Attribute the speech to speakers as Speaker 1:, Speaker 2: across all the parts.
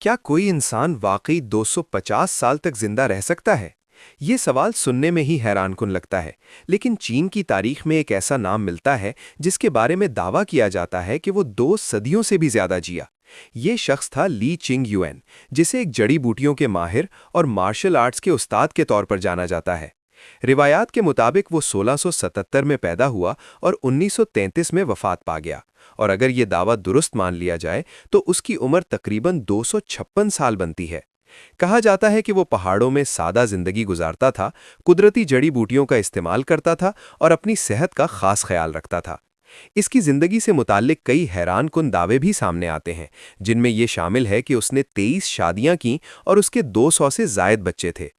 Speaker 1: क्या कोई इंसान वाकई 250 साल तक जिंदा रह सकता है? ये सवाल सुनने में ही हैरानकुन लगता है, लेकिन चीन की तारीख में एक ऐसा नाम मिलता है जिसके बारे में दावा किया जाता है कि वो 2 सदियों से भी ज्यादा जिया। ये शख्स था ली चिंग युएन, जिसे एक जड़ी बूटियों के माहिर और मार्शल आर्ट्स के उस्ताद के तौर पर जाना जाता है। रिवायात के मुताबिक वो 1677 में पैदा हुआ और 1933 में वफात पा गया, और अगर ये दावा दुरुस्त मान लिया जाए तो उसकी उम्र तकरीबन 256 साल बनती है। कहा जाता है कि वो पहाड़ों में सादा जिंदगी गुजारता था, कुदरती जड़ी बूटियों का इस्तेमाल करता था और अपनी सेहत का खास ख्याल रखता था। इसकी जिंदगी से मुताल्लिक कई हैरानकुन दावे भी सामने आते हैं, जिनमें ये शामिल है कि उसने 23 शादियां की और उसके 200 से जायद बच्चे थे।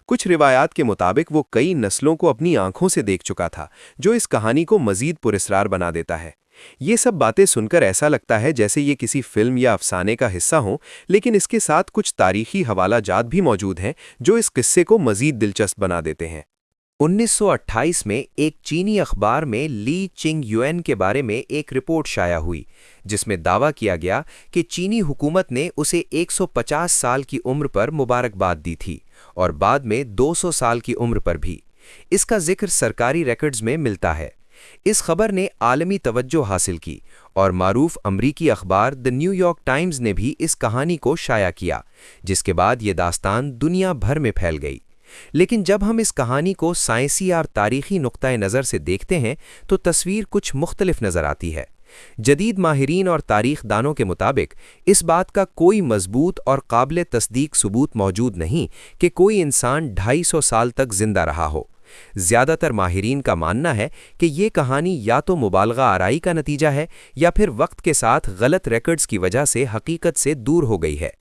Speaker 1: कुछ रिवायात के मुताबिक वो कई नस्लों को अपनी आंखों से देख चुका था, जो इस कहानी को मजीद पुरस्रार बना देता है। ये सब बातें सुनकर ऐसा लगता है जैसे ये किसी फिल्म या अफसाने का हिस्सा हो, लेकिन इसके साथ कुछ तारीखी हवालाजात भी मौजूद हैं जो इस किस्से को मजीद दिलचस्प बना देते हैं।
Speaker 2: 1928 में एक चीनी अखबार में ली चिंग युएन के बारे में एक रिपोर्ट शाया हुई, जिसमें दावा किया गया कि चीनी हुकूमत ने उसे 150 साल की उम्र पर मुबारकबाद दी थी और बाद में 200 साल की उम्र पर भी। इसका जिक्र सरकारी रिकॉर्ड्स में मिलता है। इस खबर ने आलमी तवज्जो हासिल की और मारूफ अमरीकी अखबार द न्यूयॉर्क टाइम्स ने भी इस कहानी को शाया किया, जिसके बाद ये दास्तान दुनिया भर में फैल गई। लेकिन जब हम इस कहानी को साइंसी और तारीखी नुक्ता नज़र से देखते हैं तो तस्वीर कुछ मुख्तलिफ नज़र आती है। जदीद माहिरीन और तारीख दानों के मुताबिक इस बात का कोई मजबूत और काबिल तस्दीक सबूत मौजूद नहीं कि कोई इंसान 250 साल तक जिंदा रहा हो। ज़्यादातर माहिरीन का मानना है कि ये कहानी या तो मुबालगा आराई का नतीजा है या फिर वक्त के साथ गलत रिकॉर्ड्स की वजह से हकीकत से दूर हो गई है।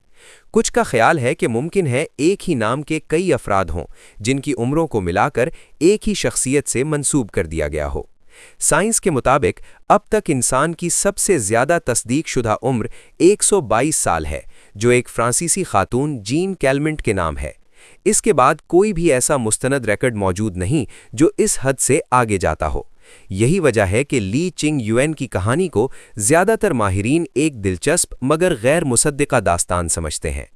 Speaker 2: कुछ का ख्याल है कि मुमकिन है एक ही नाम के कई अफराद हों, जिनकी उम्रों को मिलाकर एक ही शख्सियत से मंसूब कर दिया गया हो। साइंस के मुताबिक अब तक इंसान की सबसे ज़्यादा तस्दीक शुदा उम्र 122 साल है, जो एक फ्रांसीसी खातून जीन कैलमेंट के नाम है। इसके बाद कोई भी ऐसा मुस्तनद रिकॉर्ड मौजूद नहीं जो इस हद से आगे जाता हो। यही वजह है कि ली चिंग युएन की कहानी को ज़्यादातर माहिरीन एक दिलचस्प मगर गैर मुसद्दिका दास्तान समझते हैं।